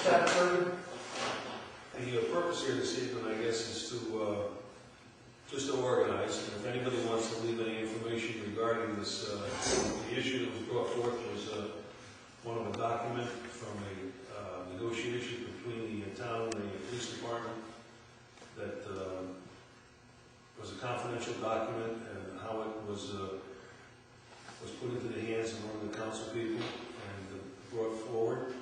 that further? The purpose here this evening, I guess, is to just to organize, and if anybody wants to leave any information regarding this, the issue that was brought forth was one of a document from a negotiation between the town and the police department that was a confidential document, and how it was put into the hands of one of the council people and brought forward.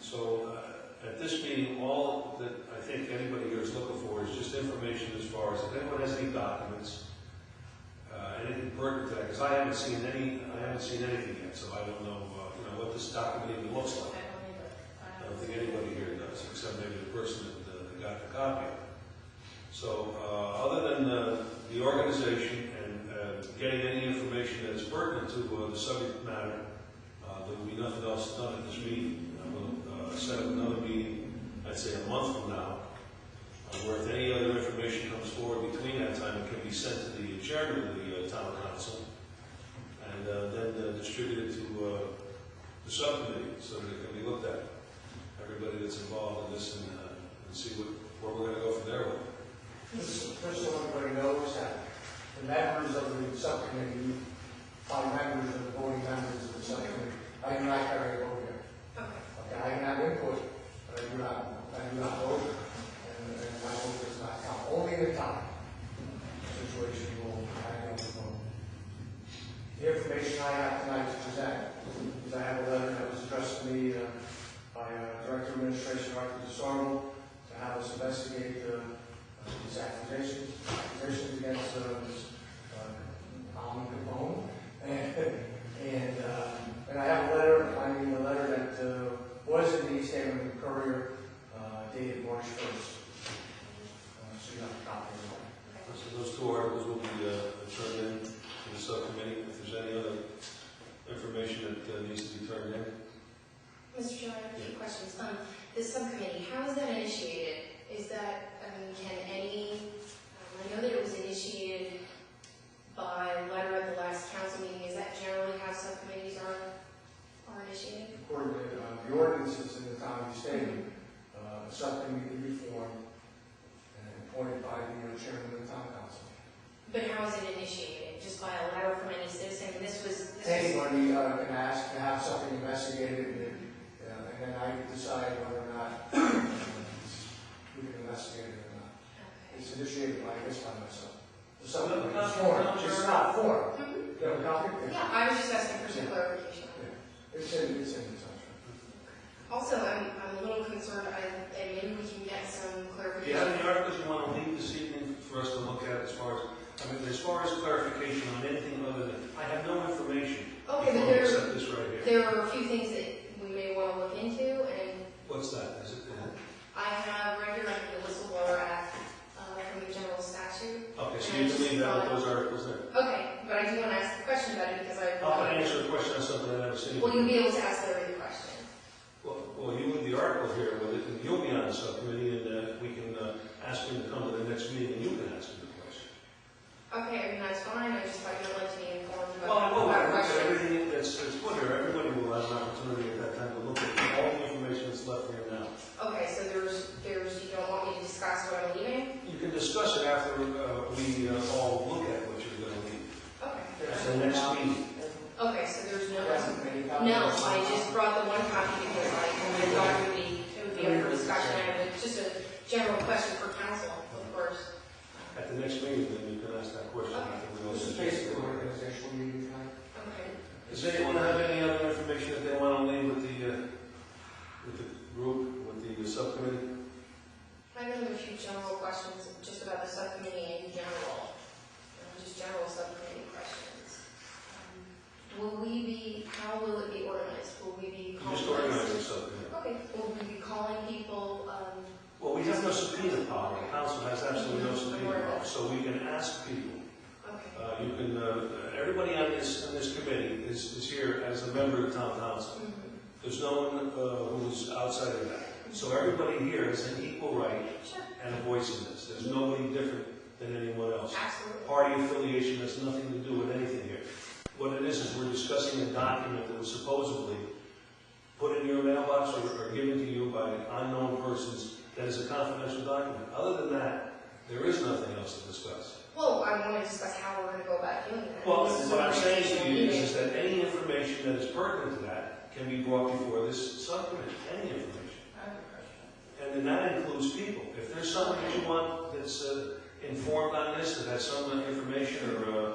So at this meeting, all that I think anybody here is looking for is just information as far as if anyone has any documents, anything pertinent to that, because I haven't seen anything yet, so I don't know, what this document even looks like. I don't think anybody here does, except maybe the person that got the copy. So other than the organization and getting any information that is pertinent to the subject matter, there will be nothing else done at this meeting. We'll set up another meeting, I'd say a month from now, where if any other information comes forward between that time, it can be sent to the chairman of the town council, and then distributed to the subcommittee so that it can be looked at. Everybody that's involved in this and see where we're going to go from there with. Just so everybody knows that the members of the subcommittee, 5 members of the voting members of the subcommittee, I do not carry a vote here. Okay, I can have input, but I do not vote, and my vote does not count. Only in the time situation will I have to vote. The information I have tonight to present is I have a letter that was addressed to me by Director of Administration, Arthur DeSormo, to have us investigate these accusations against Alan Capone, and I have a letter, a letter that was in the East Hampton Courier, dated March 1st. So you have a copy of that. So those 2 articles will be turned in to the subcommittee. If there's any other information that needs to be turned in. Mr. Chairman, I have a few questions. The subcommittee, how is that initiated? Is that, can any, I know that it was initiated by letter at the last council meeting. Is that generally how subcommittees are initiated? According to the ordinances in the town of East Hampton, a subcommittee to be formed and appointed by the chairman of the town council. But how is it initiated? Just by a letter from any citizen? Anybody can ask to have something investigated, and then I decide whether or not we can investigate it or not. Okay. It's initiated by myself. The subcommittee is formed. It's not formed. Mm-hmm. You have a copy? Yeah, I was just asking for some clarification. Yeah. It's in the sunshine. Also, I'm a little concerned, and maybe we can get some Do clarification. you have any articles you want to leave this evening for us to look at as far as clarification on anything other than, I have no information. Okay, but except this right here. there are a few things that we may want to look into, and What's that? Is it? I have right here under the Whistleblower Act from the general statute. Okay, so you can leave that with those articles there. Okay, but I do want to ask a question about it because I'm going to answer a question on something I've never seen. Well, you'll be able to ask Larry the question. Well, you leave the article here with it, and you'll be on the subcommittee, and we can ask him to come to the next meeting, and you can ask him the question. Okay, I mean, that's fine. I just thought you would like to be informed Well, I will. about questions. Everything that's put here, everybody will have an opportunity at that time to look at all the information that's left here now. Okay, so you don't want me to discuss what I'm leaving? You can discuss it after we all look at what you're going to leave. Okay. At the next meeting. Okay, so there's no, I just brought the one copy because I thought it would be up for discussion. I have just a general question for council, of course. At the next meeting, then you can ask that question. Okay. After we all This is basically an organizational meeting tonight. Okay. Does anyone have any other information that they want to leave with the group, with the subcommittee? I have a few general questions just about the subcommittee in general, just general subcommittee questions. How will it be organized? Will we be calling? Just organize the subcommittee. Okay. Will we be calling people? Well, we have no subpoena power. The council has absolutely no subpoena power, so we can ask people. Okay. You can. Everybody on this committee is here as a member of the town council. Mm-hmm. There's no one who's outside of that. So everybody here has an equal right and a voice in this. There's nobody different than anyone else. Absolutely. Party affiliation has nothing to do with anything here. What it is we're discussing a document that was supposedly put in your mailbox or given to you by unknown confidential document. Other than that, there is nothing else to discuss. Well, I want to discuss how we're going to go about doing that. Well, This is what a I'm saying to you meeting. is that any information that is pertinent to that can be brought before this subcommittee, any information. I have a question. And then that includes people. If there's someone that you want that's informed on this, that has some information or a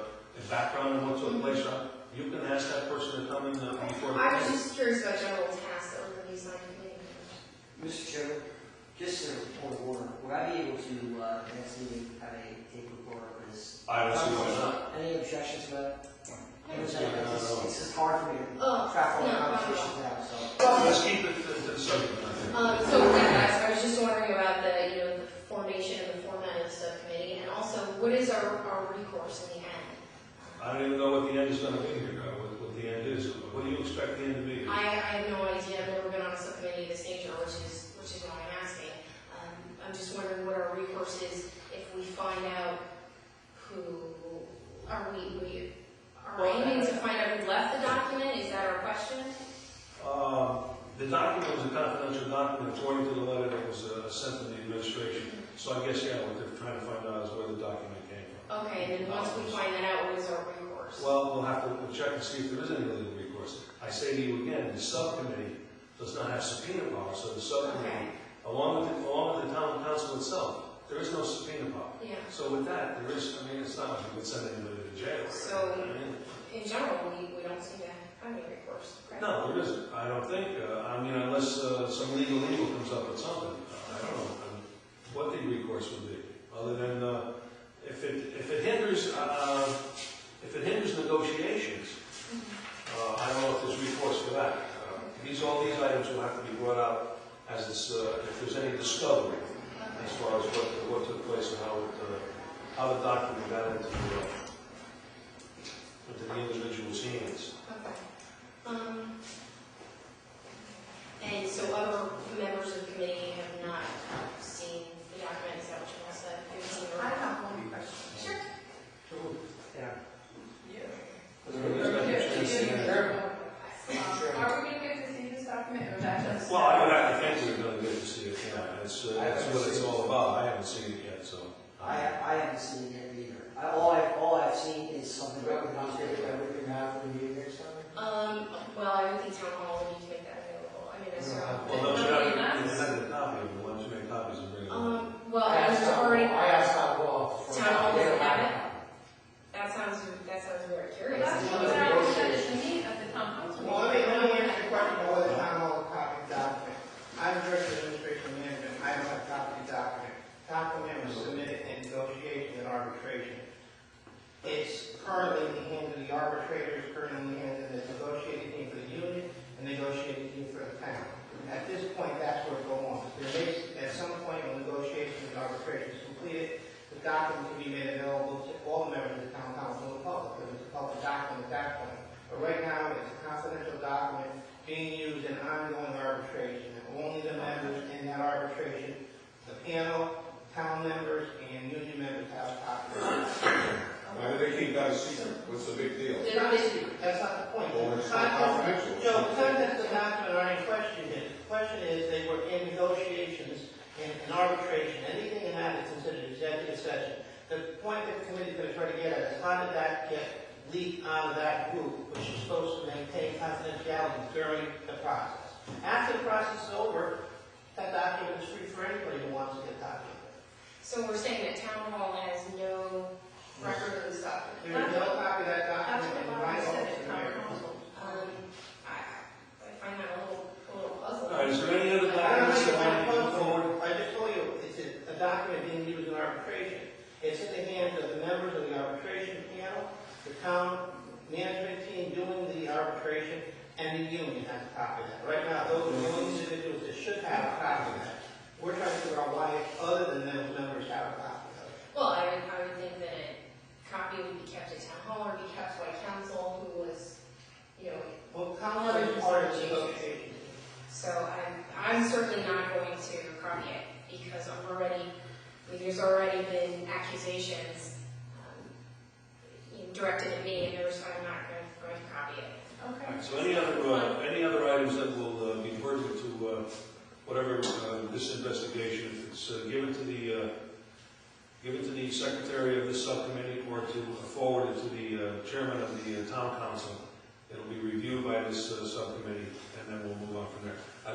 background on what took place, you can ask that person to come in before the I was committee. just curious about general tasks that were going to be assigned to me. Mr. Chairman, just a point of order, would I be able to, next meeting, have a tape recorder of this? I don't see why not. Any objections to that? It's No. just hard for me to Oh, track all the no, conversations now, so. Let's keep it to the subject. So with that, guys, I was just wondering about the formation and the format of the subcommittee, and also what is our recourse in the end? I don't even know what the end is going to be here, what the end is. What do you expect the end to be? I have no idea. I've never been on a subcommittee of this nature, which is why I'm asking. I'm just wondering what our recourse is if we find out who are we aiming to find out who left the document. Is that our question? The document was a confidential document according to the letter that was sent to the administration. So I guess, yeah, what they're trying to find out is where the document came from. Okay, and then once we find that out, what is our recourse? Well, we'll have to check and see if there is any legal recourse. I say to you again, the subcommittee does not have subpoena power, so the subcommittee, along with the town council itself, there is no subpoena power. Yeah. So with that, there is, it's not like we could send anybody to jail. So in general, we don't seem to have any recourse, correct? No, there isn't. I don't think, unless some legal evil comes up with something. I don't know what the recourse would be, other than if it hinders negotiations. I don't know if there's recourse for that. All these items will have to be brought out as if there's any discovery as far as what took place and how the document got into the individual's hands. Okay. And so other members of the committee have not seen the document, is that what you want to say? Have you seen the I have one question. Sure. Yeah. Are we going to get to see this document, or that just? Well, I would have to think we're going to get to see it. Yeah, that's what it's all about. I haven't seen it yet, so. I haven't seen it either. All I've seen is something. Everything happening here next time? Well, I would think town hall would need to make that available. I mean, it's, Well, don't you have a copy of it? Why don't you make copies and bring it in? well, there's already, I asked Tom Wall. town hall doesn't have it? That sounds very curious. That's what I said to me at the town council. Well, let me answer your question about whether town hall will copy the document. I'm director of administration management, I don't have a copy of the document. Document was submitted in negotiation and arbitration. It's currently in the hands of the arbitrators, currently in the hands of the negotiating team for the union and negotiating team for the town. At this point, that's what's going on. At some point, when negotiations and arbitration is completed, the document can be made available to all the members of the town council and the public, because it's a public document at that point. But right now, it's a confidential document being used in ongoing arbitration. And only the members in that arbitration, the panel, town members, and union members have copies. Why do they keep that a secret? What's the big deal? That's not the point. Well, it's not confidential. Joe, the contents of the document are in question here. The question is, they were in negotiations and arbitration. Anything in that is considered executive session. The point that the committee is going to try to get at is, how did that get leaked out of that group, which is supposed to maintain confidentiality during the process? After the process is over, that document is free for anybody who wants to get a copy of it. So we're saying that town hall has no record of this document? There is no copy of that That's document in what my Barbara said office at in town America. council. I find that a little puzzling. All right, is there any other I don't documents know that want to if move forward? I just told you, it's a document being used in arbitration. It's in the hands of the members of the arbitration panel, the town management team doing the arbitration, and the union has a copy of that. Right now, those are the only individuals that should have a copy of that. We're trying to figure out why other than those members have a copy of it. Well, I would think that a copy would be kept at town hall or be kept by council who was, Well, council is part of the negotiation. So I'm certainly not going to copy it because there's already been accusations directed at me, and I'm not going to copy it. Okay. So any other items that will be pertinent to whatever this investigation, if it's given the secretary of this subcommittee or to forward it to the chairman of the town council. It'll be reviewed by this subcommittee, and then we'll move on from there.